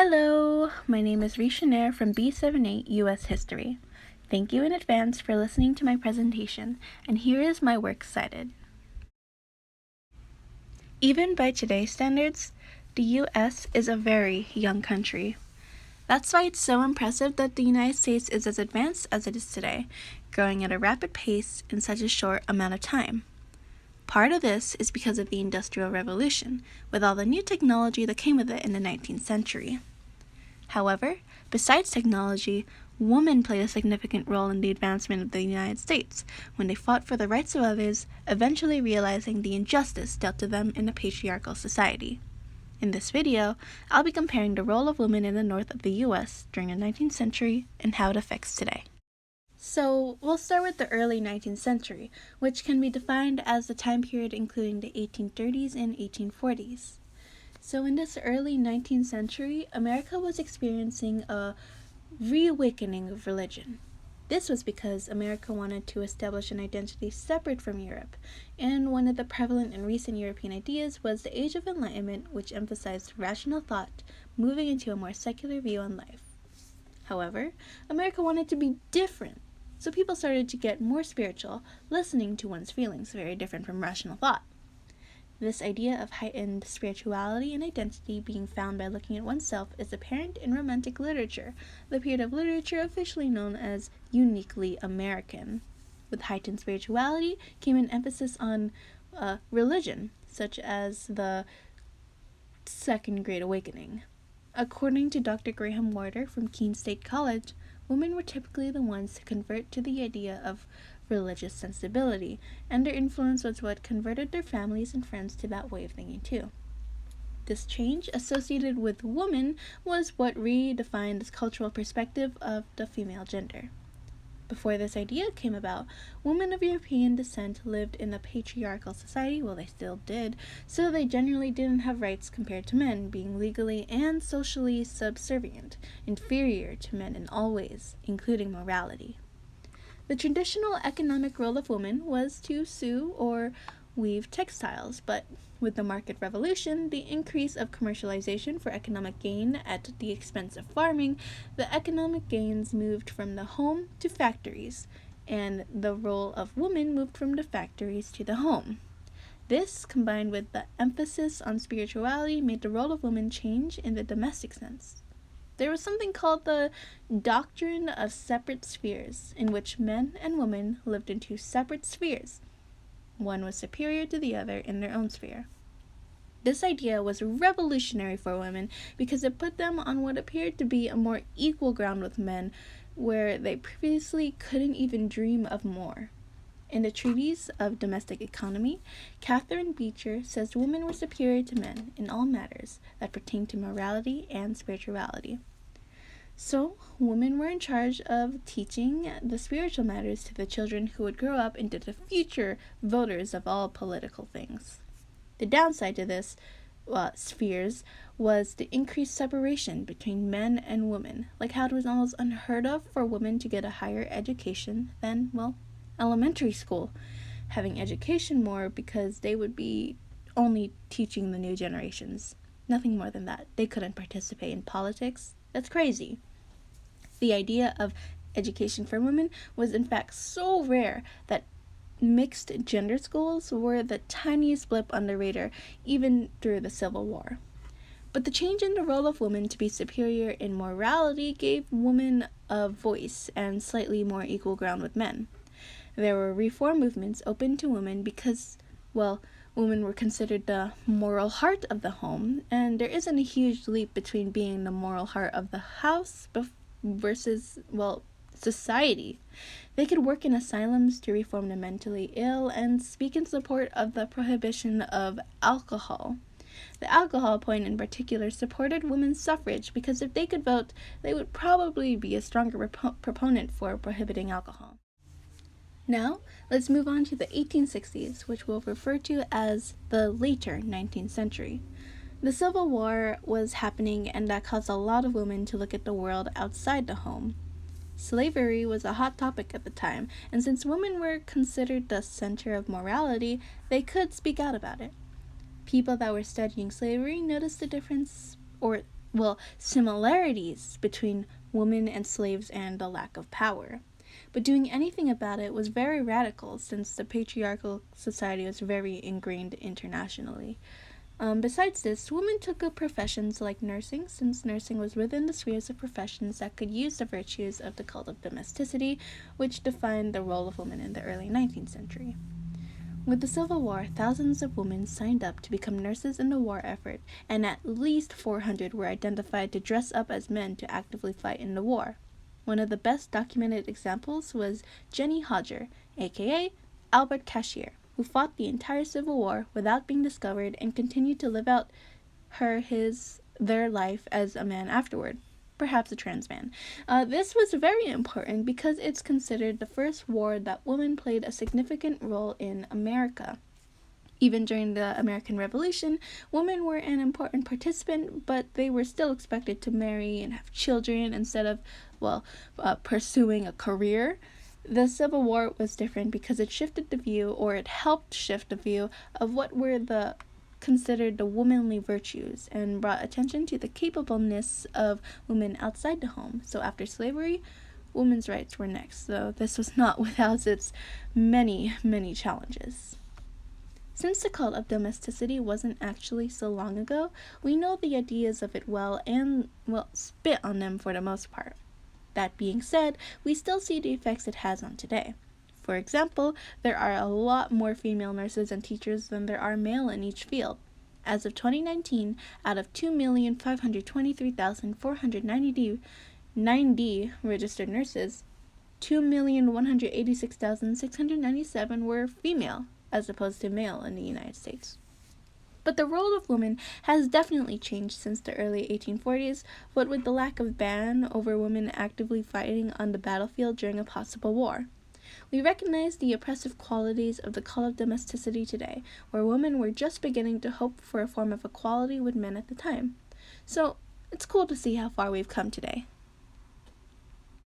Hello, my name is Rishanair from B78 U.S. History. Thank you in advance for listening to my presentation, and here is my works cited. Even by today's standards, the U.S. is a very young country. That's why it's so impressive that the United States is as advanced as it is today, growing at a rapid pace in such a short amount of time. Part of this is because of the Industrial Revolution, with all the new technology that came with it in the 19th century. However, besides technology, women played a significant role in the advancement of the United States when they fought for the rights of others, eventually realizing the injustice dealt to them in a patriarchal society. In this video, I'll be comparing the role of women in the north of the U.S. during the 19th century and how it affects today. So, we'll start with the early 19th century, which can be defined as the time period including the 1830s and 1840s. So in this early 19th century, America was experiencing a reawakening of religion. This was because America wanted to establish an identity separate from Europe, and one of the prevalent and recent European ideas was the Age of Enlightenment, which emphasized rational thought, moving into a more secular view on life. However, America wanted to be different, so people started to get more spiritual, listening to one's feelings, very different from rational thought. This idea of heightened spirituality and identity being found by looking at oneself is apparent in Romantic literature, the period of literature officially known as uniquely American. With heightened spirituality came an emphasis on religion, such as the Second Great Awakening. According to Dr. Graham Warder from Keene State College, women were typically the ones to convert to the idea of religious sensibility, and their influence was what converted their families and friends to that way of thinking too. This change associated with woman was what redefined this cultural perspective of the female gender. Before this idea came about, women of European descent lived in a patriarchal society, well they still did, so they generally didn't have rights compared to men, being legally and socially subservient, inferior to men in all ways, including morality. The traditional economic role of women was to sew or weave textiles, but with the market revolution, the increase of commercialization for economic gain at the expense of farming, the economic gains moved from the home to factories, and the role of women moved from the factories to the home. This, combined with the emphasis on spirituality, made the role of women change in the domestic sense. There was something called the doctrine of separate spheres, in which men and women lived in two separate spheres. One was superior to the other in their own sphere. This idea was revolutionary for women because it put them on what appeared to be a more equal ground with men, where they previously couldn't even dream of more. In the Treatise of Domestic Economy, Catherine Beecher says women were superior to men in all matters that pertain to morality and spirituality. So, women were in charge of teaching the spiritual matters to the children who would grow up into the future voters of all political things. The downside to this spheres was the increased separation between men and women, like how it was almost unheard of for women to get a higher education than, elementary school, having education more because they would be only teaching the new generations. Nothing more than that. They couldn't participate in politics. That's crazy. The idea of education for women was in fact so rare that mixed gender schools were the tiniest blip on the radar even through the Civil War. But the change in the role of women to be superior in morality gave women a voice and slightly more equal ground with men. There were reform movements open to women because, women were considered the moral heart of the home, and there isn't a huge leap between being the moral heart of the house versus, society. They could work in asylums to reform the mentally ill and speak in support of the prohibition of alcohol. The alcohol point in particular supported women's suffrage because if they could vote, they would probably be a stronger proponent for prohibiting alcohol. Now, let's move on to the 1860s, which we'll refer to as the later 19th century. The Civil War was happening, and that caused a lot of women to look at the world outside the home. Slavery was a hot topic at the time, and since women were considered the center of morality, they could speak out about it. People that were studying slavery noticed the difference, or similarities between women and slaves and the lack of power. But doing anything about it was very radical since the patriarchal society was very ingrained internationally. Besides this, women took up professions like nursing, since nursing was within the spheres of professions that could use the virtues of the cult of domesticity, which defined the role of women in the early 19th century. With the Civil War, thousands of women signed up to become nurses in the war effort, and at least 400 were identified to dress up as men to actively fight in the war. One of the best documented examples was Jenny Hodger, aka Albert Cashier, who fought the entire Civil War without being discovered and continued to live out their life as a man afterward, perhaps a trans man. This was very important because it's considered the first war that women played a significant role in America. Even during the American Revolution, women were an important participant, but they were still expected to marry and have children instead of, pursuing a career. The Civil War was different because it shifted the view, or it helped shift the view, of what were considered the womanly virtues and brought attention to the capableness of women outside the home. So after slavery, women's rights were next, so this was not without its many, many challenges. Since the cult of domesticity wasn't actually so long ago, we know the ideas of it well and, spit on them for the most part. That being said, we still see the effects it has on today. For example, there are a lot more female nurses and teachers than there are male in each field. As of 2019, out of 2,523,490 registered nurses, 2,186,697 were female, as opposed to male in the United States. But the role of women has definitely changed since the early 1840s, what with the lack of ban over women actively fighting on the battlefield during a possible war. We recognize the oppressive qualities of the cult of domesticity today, where women were just beginning to hope for a form of equality with men at the time. So, it's cool to see how far we've come today.